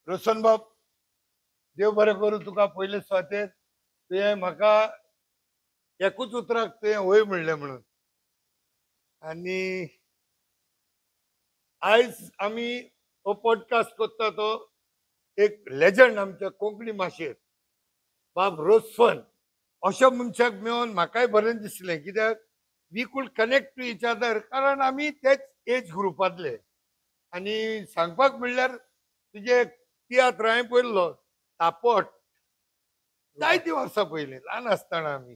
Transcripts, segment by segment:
रोशन बाब, देव बरें करूं तुका. पयले स्वातेर तुवें म्हाका एकूच उतराक तुवें वय म्हणलें म्हणून. आनी आयज आमी हो पॉडकास्ट कोत्ता तो एक लेजंड आमच्या कोंकणी भाशेंत बाब रोसफन अशा मनशाक मेळोन म्हाकाय बरें दिसलें. कित्याक we could connect to each other, कारण आमी तेच एज ग्रुपांतले. आनी सांगपाक म्हणल्यार तुजे तियात्र हांवें पळयल्लो तापट जायतीं वर्सां पयलीं ल्हान आसतना आमी.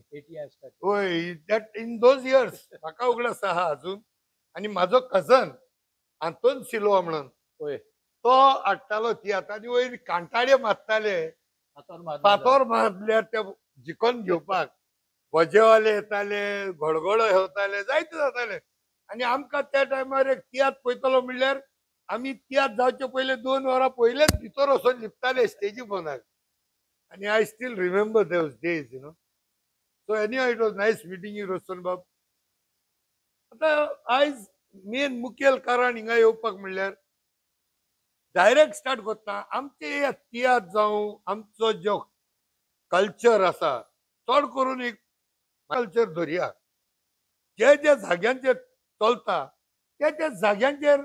होय, दॅट इन दोज इयर्स म्हाका उगडास आहा अजून. आनी म्हाजो कझन आंतोन सिल्वा म्हणून तो हाडटालो तियात्र. आनी वयर कांटाळे मारताले, फातोर मारल्यार ते जिखोन घेवपाक भजेवाले येताले, घोडघोडो येवताले, जायते जाताले. आनी आमकां त्या टायमार एक तियात्र पळयतलो म्हणल्यार आमी तियात्र जावचे पयले 2 वरां पयलेच भितर वचून लिपताले स्टेजी पोंदाक. आणि I still remember those days, so anyhow it was nice meeting you Roshan बाब. आता आयज मेन मुखेल कारण हिंगा येवपाक म्हणल्यार डायरेक्ट स्टार्ट कोत्ता. आमचे तियात्र जावं आमचो जो कल्चर आसा, चड करून एक कल्चर धरया, जे जे जाग्यांचेर चलता त्या जाग्यांचेर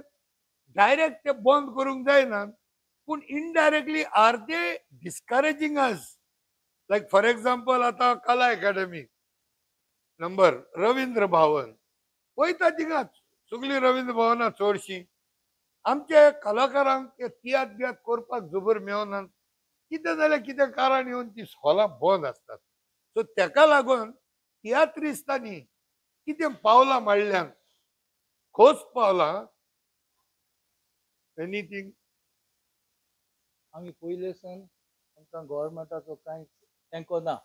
डायरेक्ट ते बंद करूंक जायना. पूण indirectly are they discouraging us. Like for example आता कला अकॅडमी नंबर रवींद्र भवन वयता थिंगाच सगळीं रवींद्र भवनां चडशीं. आमचे कलाकारांक ते तियात्र बियात्र करपाक जबर मेळनात. कितें जाल्यार कितें कारण येवन ती हॉलां बंद आसतात. सो तेका लागून तियात्रिस्तांनी कितें पावलां मारल्यांत, खोस पावलां. एनीथींग आमी पयले सान आमकां गव्हर्मेंटाचो कांय तेंको ना.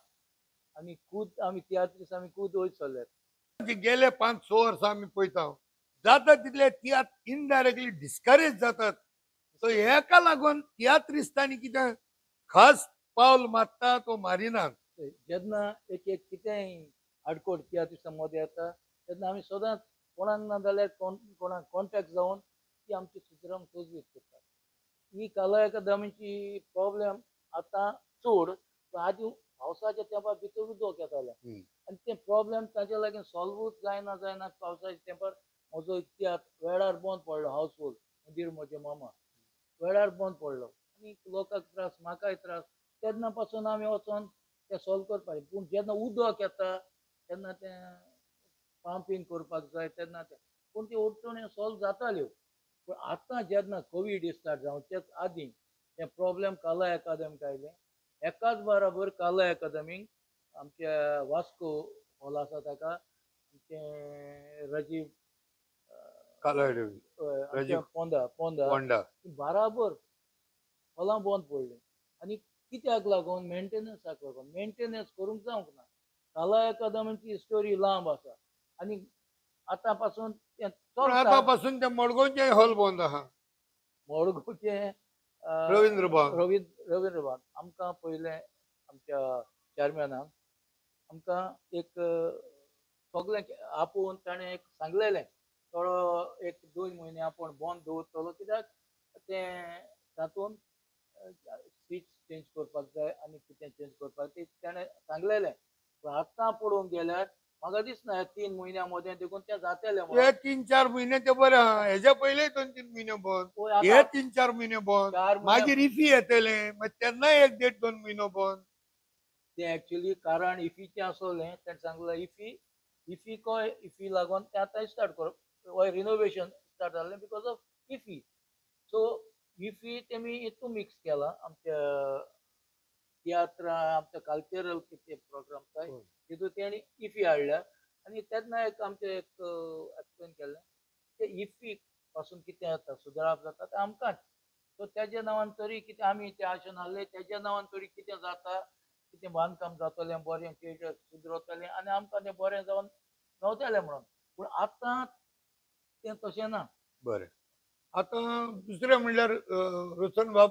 आमी खूद आमी तियात्रीस आमी खूद वयर सरल्यात. गेले 5-6 वर्सां आमी पळयता जाता तितले तियात्र इनडायरेक्टली डिस्करेज जातात. सो हेका लागून तियात्रिस्तांनी कितें खास पावल मारतात वा मारिनात. जेन्ना एक एक कितेंय आडकोड तियात्रिसां मदें येता तेन्ना आमी सदांच कोणाक ना जाल्यार कोणाक कॉन्टेक्ट जावन ती आमची सुदारूंक सोदवीत करतात. ही कला अकादमीची प्रॉब्लेम आतां चड, आदी पावसाच्या तेंपार भितर उदक येतालें आनी ते प्रॉब्लेम ताचे लागीं सॉल्वूच जायना पावसाच्या तेंपार म्हजो तियात्र वेळार बंद पडलो. हावसफूल मुदीर म्हजे मामा वेळार बंद पडलो आनी लोकांक त्रास, म्हाकाय त्रास. तेन्ना पासून आमी वचोन ते सॉल्व करपाक. पूण जेन्ना उदक येता तेन्ना तें पंपींग करपाक जाय तेन्ना तें, पूण ती अडचण्यो सॉल्व जाताल्यो. पूण आतां जेन्ना कोवीड स्टार्ट जावचेच आदीं तें प्रॉब्लेम कला अकादमीक आयलें. एकाच बराबर कला अकादमीक आमच्या वास्को हॉल आसा ताका आमचे राजीव पोंदा बराबर हॉलां बंद पडलीं. आनी कित्याक लागून मेंटेनन्साक लागून. मेंटेनन्स करूंक जावंक ना. कला अकादमीची स्टोरी लांब आसा आनी आतां पासून ते मडगांवचे हॉल बंद आहा. मडगांवचे रवींद्र भवन आमकां पयलें आमच्या चॅरमॅनान आमकां एक सगळें आपोवन ताणें एक सांगलेलें थोडो 1-2 म्हयने आपूण बंद दवरतलो. कित्याक तें तातूंत स्विच चेंज करपाक जाय आनी कितें चेंज करपाक तें ताणें सांगलेलें. पूण आतां पळोवंक गेल्यार म्हाका दिसना 3 म्हयन्या मदें देखून तें जातलें. हे 3-4 म्हयने ते बरें आहा. हेज्या पयलीं 2-3 म्हयने बंद, हे 3-4 म्हयने बंद, मागीर इफी येतले तेन्नाय 1-1.5-2 म्हयनो बंद. तें एक्चुली कारण इफीचें आसलें. ताणें सांगलें इफी लागून तें आतां स्टार्ट करप रिनोवेशन स्टार्ट जाल्लें because of IFFI. So IFFI तेमी हितून मिक्स केला आमच्या तियात्र आमच्या कल्चरल कितें प्रोग्राम जाय तितून तेणी इफी हाडल्या. आनी तेन्ना एक आमचें एक्सप्लेन केल्लें ते इफी पासून कितें जाता सुदारप जाता तें आमकांच. सो तेज्या नांवान तरी कितें आमी तें आशेन आहलें तेज्या नांवान तरी कितें जाता, कितें बांदकाम जातलें बरें थिएटर सुदरतलें आनी आमकां तें बरें जावन मेवतलें म्हणून. पूण आतां तें तशें ना. बरें, आतां दुसरें म्हणल्यार रोशन बाब,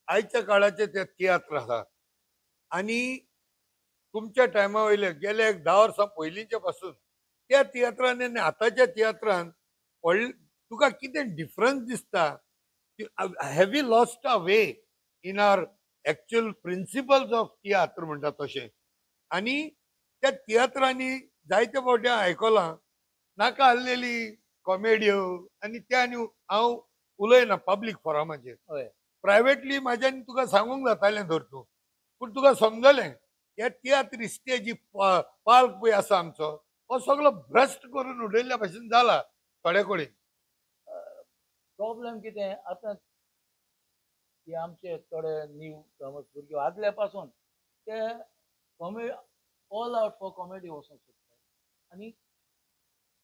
आयच्या काळाचे ते तियात्र आसा आनी तुमच्या टायमा वयले गेले 10 वर्सां पयलींच्या पासून त्या तियात्रान आनी आतांच्या तियात्रान तुका कितें डिफरन्स दिसता? Have you lost a way in our actual principles of tiatr म्हणटा तशें. आनी त्या तियात्रांनी जायते फावटी आयकलां नाका आसलेली कॉमेड्यो आनी त्या आनी हांव उलयना पब्लीक फोरमाचेर. हय प्रायवेटली म्हाज्यान तुका सांगूंक जातालें धर तूं, पूण तुका समजलें हे तियात्रिस्ते जी पाल्क पळय आसा आमचो हो सगळो भ्रश्ट करून उडयल्ल्या भशेन जाला थोडे कडेन. प्रॉब्लेम कितें आतां की आमचे थोडे न्यू कमर्स भुरगे आदल्या पासून ते comedy all out for comedy वचूंक सोदतात आनी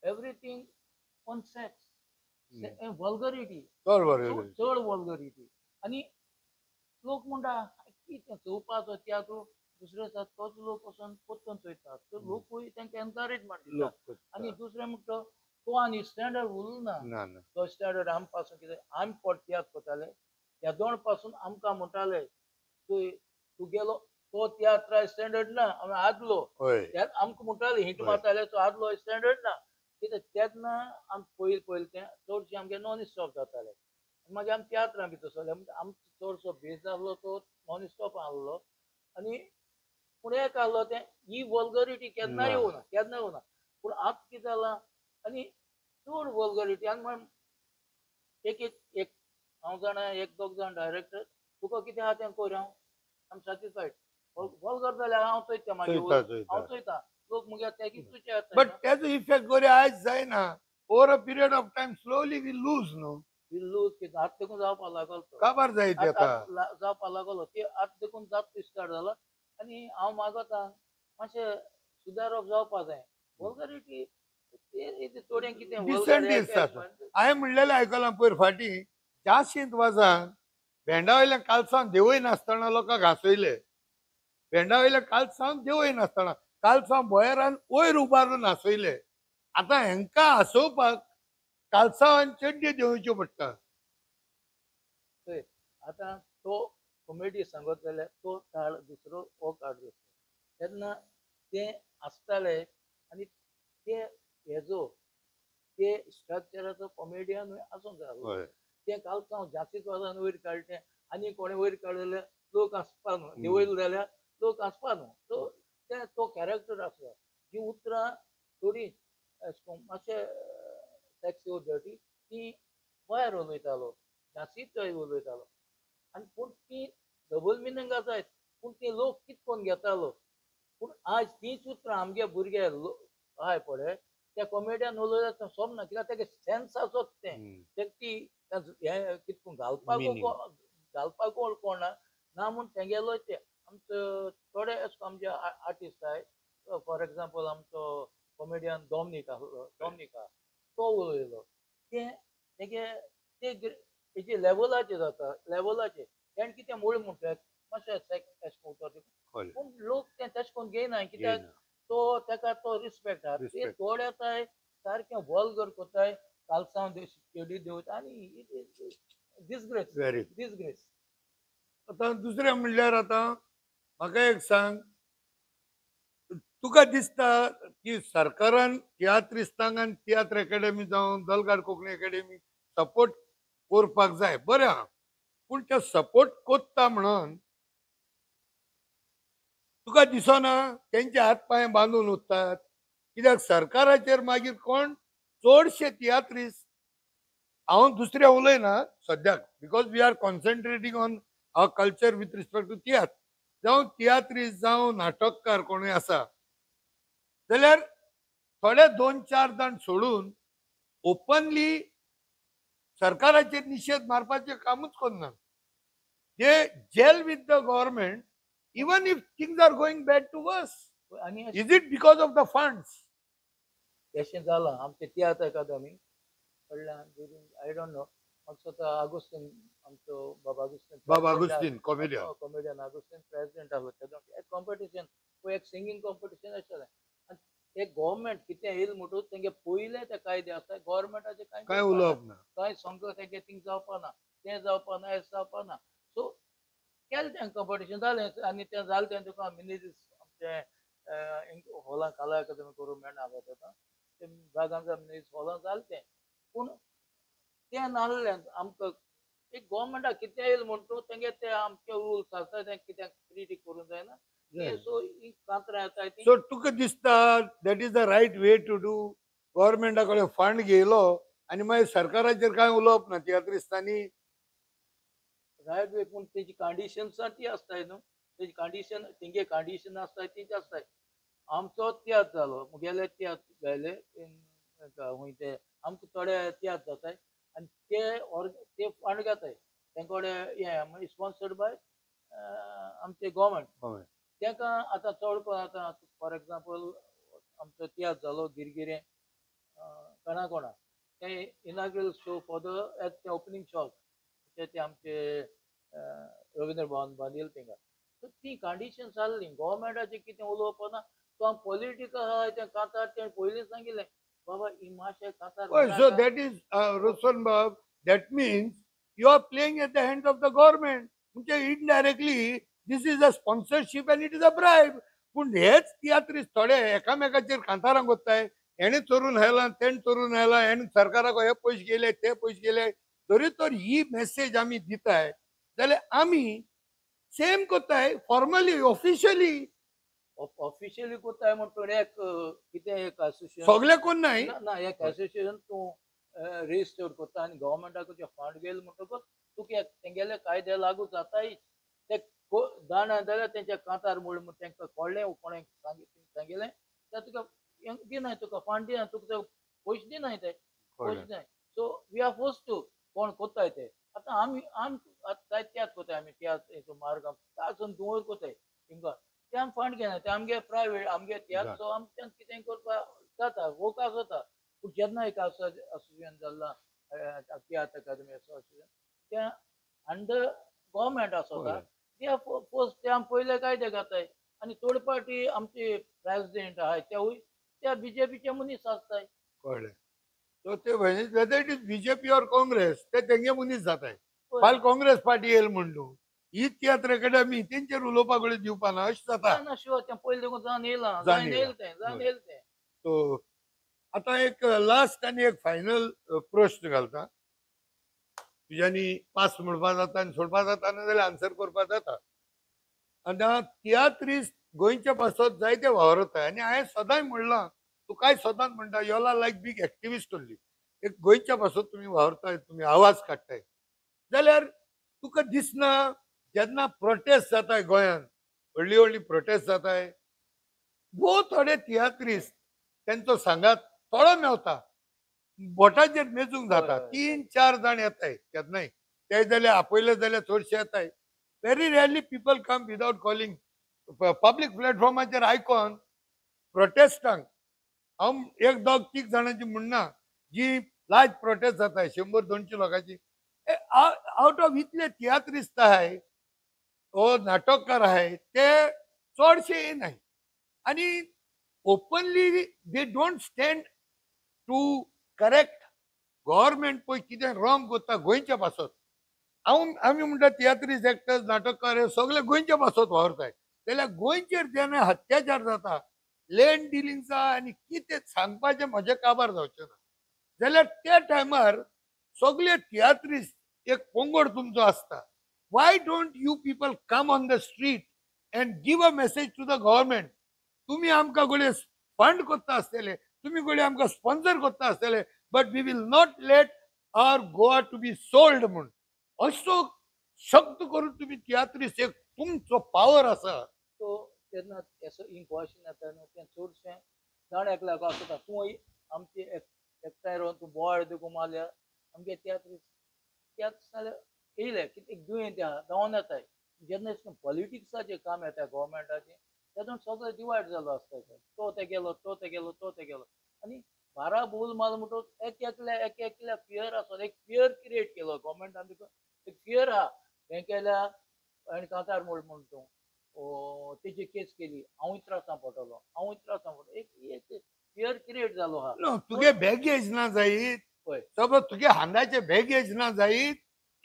एवरीथींग ऑन सेक्स वल्गरिटी चड बरें. चड वल्गरिटी आनी लोक म्हणटा कितें चोवपाचो तियात्र दुसरे आसात तोच लोक वचोन पोत्तून चोयतात तर लोकूय तांकां एनकरेजमेंट दितात आनी दुसरें म्हणटा तो आनी स्टँडर्ड उरना ना ना तो स्टँडर्ड आम पासून कितें आमी तियात्र करताले ह्या दोन पासून आमकां म्हणटाले तूं गेलो तो तियात्रा स्टँडर्ड ना आमी आदलो हय त्यात आमकां म्हणटाले हिट हय. मारताले तो आदलो स्टँडर्ड ना कित्याक तेन्ना आमी पयलीं तें चडशें आमगे नॉन स्टॉप जाताले मागीर आमी तियात्रां भितर सरले म्हणजे आमचो चडसो बेज जाल्लो तो नॉन स्टॉप आहलो आनी पूण एक आहलो तें ही वल्गरिटी केन्नाय ना. येवना पूण आतां कितें जालां आनी चड वल्गरिटी आनी म्हण एक हांव जाणा एक दोग जाण डायरेक्टर तुका कितें आहा तें कर हांव आम सॅटिस्फायड वल्गर जाल्यार हांव चोयता मागीर हांव चोयता लोक मुगे तें तुजें बट तेजो इफेक्ट बरे आयज जायना over a period of time slowly we lose न्हू लूज कितें आतां देखून जावपा लागलो तो काबार जाय ते आता जावपा लागलो ते आतां देखून जावप स्टार्ट जाला आनी हांव मागता मातशें सुदारप जावपा जाय वल्गरिटी थोडें कितें डिसेंट दिसता. हांवें म्हणलेलें आयकलां पयर फाटीं चाशींत वाजान भेंडा वयल्या कालसांव देवय नासतना लोकांक घासयले भेंडा वयल्या कालसांव देवय नासतना कालसांव बोयरान वयर उबारून हांसयले. आतां हेंकां हांसोवपाक कालसांवान चड्ड्यो देंवच्यो पडटा. आतां तो कॉमेडी सांगत जाल्यार तो काळ दुसरो हो काळ दुसरो तेन्ना तें आसताले आनी ते हेजो ते स्ट्रक्चराचो कॉमेडियनूय आसूंक जाय ते कालसांव जास्तीच वजान वयर काडलें आनी कोणें वयर काडलें लोक हांसपा न्हू देंवयलो जाल्यार लोक हांसपा न्हू सो ते तो कॅरेक्टर आसलो जी उतरां थोडी मातशें टॅक्सी उदरती ती भायर उलयतालो जास्तीच उलयतालो आनी पूण ती डबल मिनींग जायत पूण ते लोक कितें कोन्न घेतालो पूण आज तीच उतरां आमगे भुरगे आहाय पळय त्या कॉमेडियन उलयता सोमना कित्याक तेगे सेन्स आसत तें ती हें कितें कोण घालपाक कोण ना म्हूण तेगेलो ते आमचो थोडे आमचे आर्टिस्ट आहाय फॉर एग्जाम्पल आमचो कॉमेडियन डॉमिनीक आहलो डॉमिनिका तो उलयलो तें तेगे ते हेजे लेवलाचेर जाता लेवलाचेर तेणें कितें मूळ म्हणटात मातशें पूण लोक तें तशें करून घेयना कित्याक तो तेका तो रिस्पेक्ट आहा ते थोडे येताय सारकें वल्गर कोताय कालसांव चेडी देंवता आनी डिसग्रेस. आतां दुसरें म्हणल्यार आतां म्हाका एक सांग तुका दिसता की सरकारान तियात्रिस्तांक आनी तियात्र एकेडमी जावं दलगाड कोंकणी एकेडमी सपोर्ट करपाक जाय बरें आहा पूण ते सपोर्ट कोत्ता म्हणून तुका दिसना तेंचे हात पांय बांदून उरतात कित्याक सरकाराचेर मागीर कोण चडशे तियात्रिस्ट हांव दुसरे उलयना सद्याक because we are concentrating on our culture with respect to tiatr जावं तियात्रिस्ट जावं नाटककार कोणूय आसा जाल्यार थोडे 2-4 जाण सोडून ओपनली सरकाराचेर निशेध मारपाचें कामूच करना they jell with the government even if things are going bad to worse आनी is it because of the funds अशें जालां आमचे तियात्र अकादमी कडल्यान आय डोंट नो म्हाका स्वता आगोस्तीन आमचो बाबा अगुस्तीन कॉमेडियन आगोस्तीन प्रेसिडेंट आहलो एक कॉम्पिटिशन एक सिंगींग कॉम्पिटिशन आसलें आनी एक गव्हर्मेंट कितें येयलें म्हणटूच तेंगे पयले ते कायदे आसता गव्हर्मेंटाचे काय उलोवप ना कांय सांगो तेंगे थिंग जावपा ना तें जावपा ना हें जावपा ना सो केलें तें कॉम्पिटिशन जालें आनी तें जालें तें तुका मिनिजीस आमचें हॉलांत कला अकादमी करूंक मेळना तेका बागांचा मिनिजीस हॉलांत जालें तें पूण तें नासलें आमकां एक गव्हर्मेंटाक कितें येयल म्हणटो तेंगे ते आमचे रुल्स आसा ते कित्याक क्रिटीक करूंक जायना सो ही कांतरां येताय ती सो तुका दिसता that is the right way to do गव्हर्मेंटा कडेन फंड घेयलो आनी मागीर सरकाराचेर कांय उलोवप ना तियात्रिस्तांनी रायट वे पूण तेजी कंडिशन्स ती आसताय न्हू तेजी कंडिशन तेंगे कंडिशन आसताय तीच आसताय आमचो तियात्र जालो मुगेले तियात्र गायले हूंय ते आमकां थोडे तियात्र जाताय आनी ते फंड घेताय तेंकोडे हे स्पॉन्सर्ड बाय आमचे गव्हर्मेंट ताका आतां चड करून आतां फॉर एग्जाम्पल आमचो तियात्र जालो गिरगिरे कोणा ते inaugural show for the opening shot ते आमचे रवींद्र भवन बांदिल थिंगा सो ती कंडिशन जाल्ली गव्हर्मेंटाचें कितें उलोवप ना तो आम पॉलिटिकल आहा तें कांतार तें पयलीं सांगिल्लें बाबा ही मातशें कांतार so that is Roswan Bab, that means you are playing at the hands of the government म्हणजे indirectly this is a sponsorship and it is a bribe पूण हेच तियात्रीस थोडे एकामेकाचेर कांतारां कोत्ताय हेणे चोरून हायला तेणे चोरून हायला हेणे सरकाराक हे पयशे गेले ते पयशे गेले तरी तर ही मेसेज आमी दिताय जाल्यार आमी सेम कोत्ताय फॉर्मली ऑफिशियली ऑफिशियली कोत्ताय म्हणटोर एक कितें एक असोसिएशन सगळे कोण नाही ना एक असोसिएशन तूं रेजिस्टर कोत्ता आनी गव्हर्मेंटाक जे फंड गेले म्हणटकच तुका तेंगेले कायदे लागू जाताय ते जाणा जाल्यार तेंच्या कांतार म्हूण तेंकां कळ्ळें कोणें सांगिल्लें तें तुका दिनाय तुका फंड दिना तुका पयशे दिनाय ते पयशे दिनाय so we are force to कोण कोत्ताय ते आतां आमी कांय त्याच कोताय आमी त्या मार्ग तासून दुवर कोताय थिंगा ते आमी फंड घेना ते आमगे प्रायवेट आमगे त्याच सो आमच्यान कितें करपाक जाता वोकाक जाता पूण जेन्ना एक असोसिएशन जाल्ला तियात्र अकादमी असोसिएशन त्या अंडर गव्हर्मेंट आसता ते पोस्ट ते आमी पयले कायदे घाताय आनी थर्ड पार्टी आमचे प्रेसिडेंट आहाय त्या बीजेपीचे मनीस आसताय कळ्ळें सो ते whether it is BJP or Congress ते तेंगे मनीस जाताय फाल काँग्रेस पार्टी येयल म्हण न्हू ही तियात्र अकादमी तेंचेर उलोवपाक कडेन दिवपाना अशें जाता शिवर तें पयले देखून जावन येयलां जावन जावन येयलें तें सो आतां एक लास्ट आनी एक फायनल प्रश्न घालता तुज्यांनी पास म्हणपाक जाता आनी सोडपाक जाता ना जाल्यार आन्सर करपाक जाता आतां तियात्रीस गोंयच्या पासत जायते वावरताय आनी हांवें सदांच म्हणलां तूं काय सदांच म्हणटा you are like big activist only एक गोंयच्या पासत तुमी वावरताय तुमी आवाज काडटाय जाल्यार तुका दिसना जेन्ना प्रोटेस्ट जाताय गोंयांत व्हडली व्हडली प्रोटेस्ट जाताय भोव थोडे तियात्रीस तेंचो सांगात थोडो मेवता बोटाचेर मेजूंक जाता 3-4 जाण येताय केन्नाय ते जाल्यार आपयले जाल्यार चडशे येताय very rarely people come without calling public प्लॅटफॉर्माचेर आयकॉन प्रोटेस्टांक हांव एक दोग 3 जाणांची म्हणना जी लार्ज प्रोटेस्ट जाताय 100-200 लोकांची आउट ऑफ इतले तियात्रिस्ट आहाय ओ नाटककार आहाय ते चडशे येनाय आनी openly they don't stand to correct government पळय कितें रॉंग कोत्ता गोंयच्या पासत आमी म्हणटा तियात्रीस एक्टर्स नाटककार हे सगळे गोंयच्या पासत वावरताय जाल्यार गोंयचेर जेन्ना अत्याचार जाता लँड डिलिंग्सा आनी कितें सांगपाचें म्हजें काबार जावचें ना जाल्यार त्या टायमार सगळे तियात्रीस एक पंगड तुमचो आसता why don't you people come on the street and give a message to the government तुम्ही आमकां गोळे फंड कोत्ता आसतले तुम्ही गोळे आमकां स्पॉन्सर कोत्ता आसतले but we will not let our Goa to be sold म्हूण असो शब्द करून तुम्ही तियात्रीस एक तुमचो पावर आसा तो तेन्ना असो इम्पॉर्शन येता न्हू तें चडशें जाण एकल्याक आसता तूं आमचे एकठांय रावन तूं बोवाळ देखून मारल्या आमगे त्याच जाल्यार येयले कितें दुयेंत आहा जावन येताय जेन्ना पॉलिटिक्साचें काम येता गव्हर्मेंटाचें तेतून सगळें डिवायड जालो आसता तो ते गेलो तो ते गेलो तो ते गेलो आनी बारा बोल मार म्हणटो एक फियर आसता एक फियर क्रिएट केलो गव्हर्मेंटान एक फियर आहा हें केल्या आनी कांतार मोड म्हणटो तेजी केस केली हांवूय त्रासान पडटलो एक फियर क्रिएट जालो आहा तुगे बॅगेज ना जायत पळय सगळं तुगे हांगाचे बॅगेज ना जायत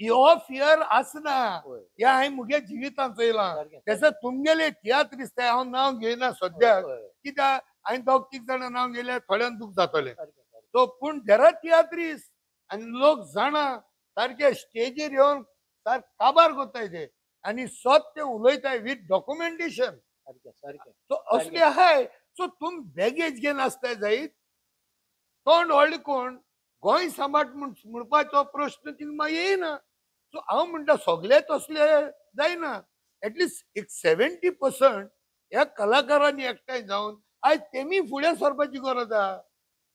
हो फियर आसना हे हांवें मुगे जिवितांत चोयलां तशें तुमगेले तियात्रीस ते हांव नांव घेयना सद्याक कित्याक हांवें दोग 3 जाणां नांव घेयल्यार थोड्यांक दूख जातलें सो पूण देर आर तियात्रीस आनी लोक जाणा सारखे स्टेजीर येवन सारखे काबार कोत्ताय ते आणि स्वत ते उलयताय विथ डॉक्युमेंटेशन. सारकें सारकें सो असले आहाय. सो तुम बॅगेज घेवन आसताय जायत तोंड व्हडलें कोण गोंय सांबाळ म्हणपाचो प्रश्न थिंग मागीर येयना. सो हांव म्हणटा सगळे तसले जायना. एटलिस्ट एक 70% ह्या कलाकारांनी एकठांय जावन आयज तेमी फुडें सरपाची गरज आहा.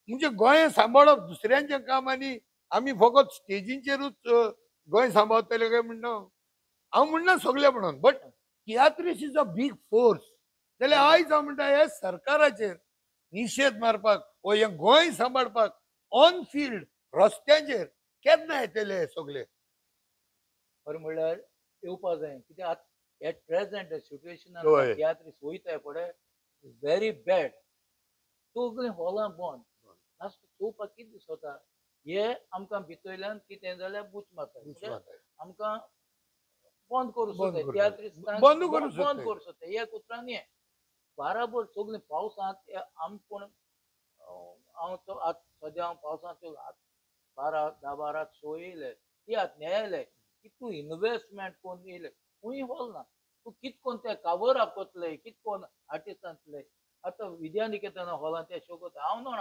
म्हणजे गोंय सांबाळप दुसऱ्यांचें काम आनी आमी फकत स्टेजीचेरूच गोंय सांबाळटले काय म्हणना हांव म्हणना सगळे म्हणून. But tiatrist is a big force. जाल्यार आयज हांव म्हणटा हे सरकाराचेर निशेध मारपाक वो हे गोंय सांबाळपाक ऑन फील्ड रस्त्याचेर केन्ना येतले हे सगळे. खरें म्हणल्यार येवपा जाय कित्याक एट प्रेझेंट सिच्युएशनान होय. तियात्रीस वयताय पळय व्हेरी बॅड. सगळीं हॉलां बंद. लास्ट चोवपाक कितें दिसता हे आमकां भितरल्यान कितें जाल्यार बूच मारता म्हणजे आमकां बंद करूं बंद सोदताय करूं तियात्रीस बंद करूं बंद सोदताय. करूं सोदताय एक उतरान हें बाराबर सगळीं पावसांत आमी कोण हांव तो आतां सद्या हांव पावसांत 10-12 शो येयले तियात्र न्यायालय कितू इन्वेस्टमेंट कोन्न येयले खूंय हॉल ना. तूं कित कोन्न ते कवर अप कोतले कित कोन्न आर्टिस्ट आणतले. आतां विद्यानिकेतन हॉलांत ते शो कोता हांव न्हू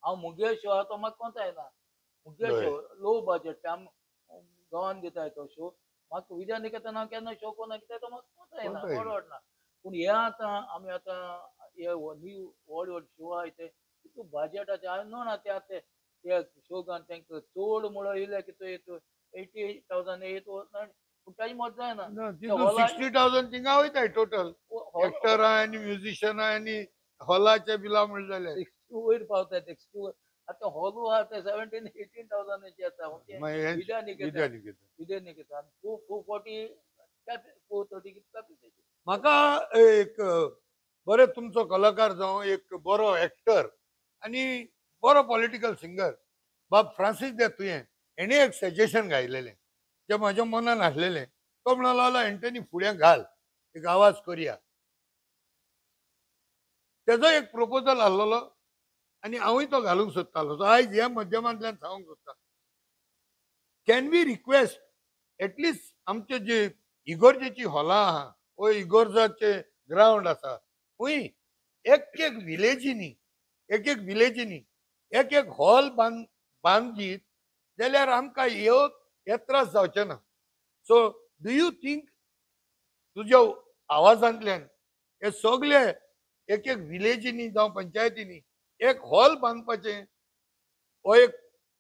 हांव मुगे शो आहा तो म्हाका कोंता येना. मुगे होय. शो लो बजेट आमी गांवांत दिताय तो शो म्हाका विद्यानिकेतन हांव केन्ना शो कोन्ना कित्याक तो म्हाका कोंता येना कोंता येना. परवडना. पूण हे आतां आमी आतां हे न्यू व्हड व्हड शो आहाय ते कितू बजेटाचे हांवें न्हू ते आतां ते शो घालन तांकां चड म्हणून येयले की तो 80,000 येयत वचना पूण ताजी मजा जायना. ना, तितून 60,000 थिंगा वयताय टोटल एक्टरां आनी म्युझिशियनां आनी हॉलाचे बिलां म्हणलें जाल्यार. 60 वयर पावता 60 वयर. आतां हॉलू आहा ते 17-18,000 येता मागीर हे विद्यानिकेतन विद्यानिकेतन. विद्यानिकेतन 240 430 कितलो कॅपेसिटी. म्हाका एक बरे तुमचो कलाकार जावं एक बरो एक्टर आनी बरो पॉलिटिकल सिंगर बाब फ्रांसीस दे तुयें हेणे एक सजेशन घायलेलें जे म्हाज्या मनान आसलेलें. तो म्हणलो एंटनी फुडें घाल एक आवाज करया. तेजो एक प्रपोजल आसलेलो आनी हांवूय तो घालूंक सोदतालो. सो आयज ह्या माध्यमांतल्यान सांगूंक सोदता कॅन वी रिक्वेस्ट एटलिस्ट आमचे जे इगोर्जेची हॉलां आहा वो इगोर्जाचे ग्रावंड आसा खूंय एक एक विलेजींनी एक एक हॉल बांदीत जाल्यार आमकां हे त्रास जावचे ना. सो डू यू थिंक तुज्या आवाजांतल्यान हे सगळे एक विलेजींनी जावं पंचायतींनी एक हॉल बांदपाचें हो एक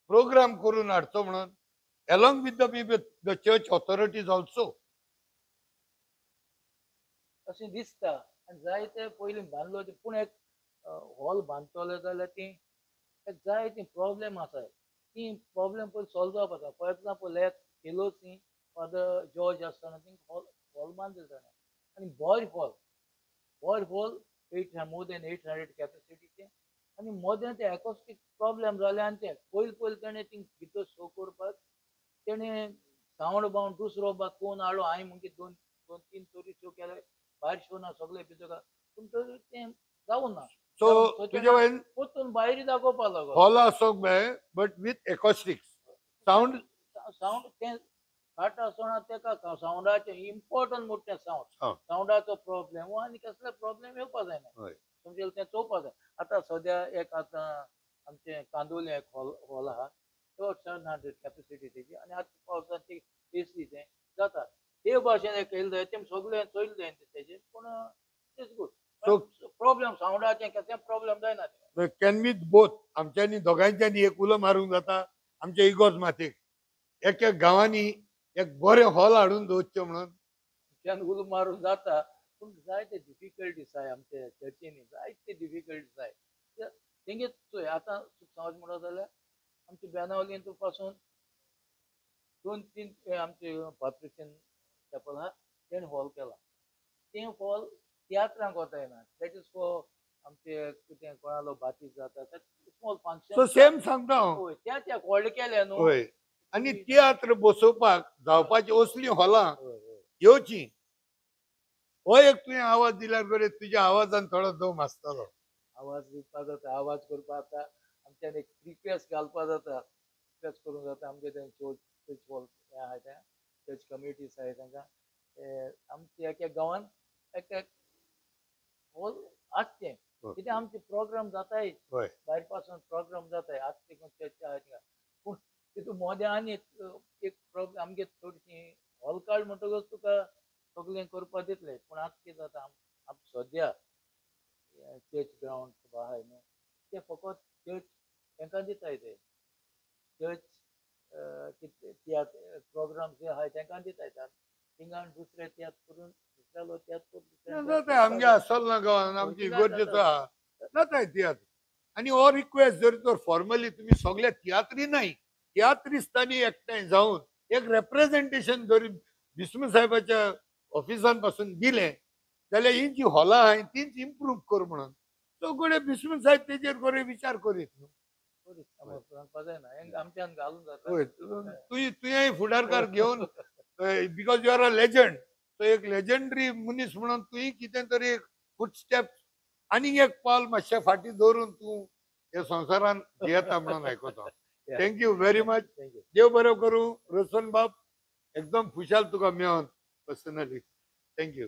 प्रोग्राम करून हाडचो म्हणून along with the church authorities also. अशें दिसता आनी जाय ते पयलीं बांदलो पूण एक हॉल बांदतले जाल्यार ती जाय ती प्रॉब्लेम आसाय ती प्रॉब्लेम पयलीं सॉल्व जावप आसा. फॉर एग्जाम्पल एक केलो ती फादर जॉर्ज आसतना ती हॉल बांदले जाणा आनी बॉयज हॉल मोर देन 800 कॅपेसिटीचे आनी मोदें ते एकॉस्टीक प्रॉब्लेम जाले आनी ते पयलीं तेणें ती भितर शो करपाक तेणें सावंड बावंड दुसरो कोण हाडलो हांवें म्हणजे 2-3 तरी शो केले भायर शो ना सगळे भितर पूण तें जावं ना. सो तुजे वयन परतून भायर दाखोवपा लागलो हॉल आसोंक जाय बट विथ एकॉस्टिक्स सावंड तें काटा आसतना तेका सावंडाचें इम्पॉर्टंट मोठें सावंडाचो प्रॉब्लेम आनी कसले प्रॉब्लेम येवपा जायना. समजेल तें चोवपा जाय. आतां सद्या एक आतां आमचें कांदोली एक हॉल आहा तो 700 कॅपेसिटी तेजी आनी आतां पावसाची एसी तें जाता ते भाशेन एक केलें जाय तें सगळें चोयलें जाय तेजेर पूण इट्स गूड. प्रॉब्लेम सावंडाचें कसलें प्रॉब्लेम जायना. कॅन वी बोथ आमच्यांनी दोगांयच्यांनी एक उलो मारूंक जाता आमच्या इगोर्ज माथेक एक गांवांनी एक बरें हॉल हाडून दवरचें म्हणून त्यान उलो मारून जाता पूण जायते डिफिकल्टीज आहाय आमच्या चर्चीनी जायते डिफिकल्टीज आहाय तेंगे चोय आतां समज म्हणत जाल्यार आमच्या बेनावलीन पासून 2-3 आमचे पात्रिकेन चॅपल आहा तेणें हॉल केला. तें हॉल तियात्रांक कोता येना दॅट इज फॉर आमचे कितें कोणालो बाती जाता स्मॉल फंक्शन. सो सेम सांगता हांव त्या व्हड केल्या न्हू. होय आनी तियात्र बसोवपाक जावपाची असली हॉलां येवची. हो एक तुवें आवाज दिल्यार बरें तुज्या आवाजान थोडो दम आसतलो. आवाज दिवपा जाता आवाज करपा आतां आमच्यान एक रिक्वेस्ट घालपा जाता रिक्वेस्ट करूंक जाता आमचे तें शो चर्च हॉल आहा त्या चर्च कम्युनिटीज आहाय तांकां आमच्या एका गांवान एक हॉल आसचें हय. कित्याक आमचे प्रोग्राम जाताय हय भायर पासून प्रोग्राम जाताय आजचे चर्च आहाय थिंगा पूण तितून मोद्या आनी एक प्रोग्राम आमगे थोडीशी हॉल कार्ड म्हणटकच तुका सगळें करपा दितले पूण आतां कितें जाता आम सद्या चर्च ग्रावंड आहाय न्हू ते फकत चर्च तांकां दिताय ते चर्च तियात्र प्रोग्राम जे आहाय तांकां दिताय थिंगा दुसरे तियात्र करून दुसऱ्या तियात्र जाता आमगे आसल ना गांवान आमची गरजेचो आहा जाताय तियात्र आनी हो रिक्वेस्ट जर तर फॉर्मली तुम्ही सगळ्या तियात्री नाही तियात्रिस्तांनी एकठांय जावन एक रेप्रेझेंटेशन जर बिस्मी साहेबाच्या ऑफिसान पासून दिलें जाल्यार ही जी हॉलां आहाय तीच इम्प्रूव्ह कर म्हणून सगळे बिस्मी साहेब तेजेर बरे विचार करीत न्हू सांगपा जायना हेंकां आमच्यान घालून जाता होय तुयेंय फुडारकार घेवन because you are a legend तो एक लेजंडरी मनीस म्हणून तुयें कितें तरी एक फुटस्टेप आनीक एक पावल मातशें फाटीं दवरून तूं ह्या संवसारान जियेता म्हणून आयकता थँक्यू व्हेरी मच थँक्यू देव बरें करूं रोशन बाब एकदम खुशाल तुका मेळोन पर्सनली थँक्यू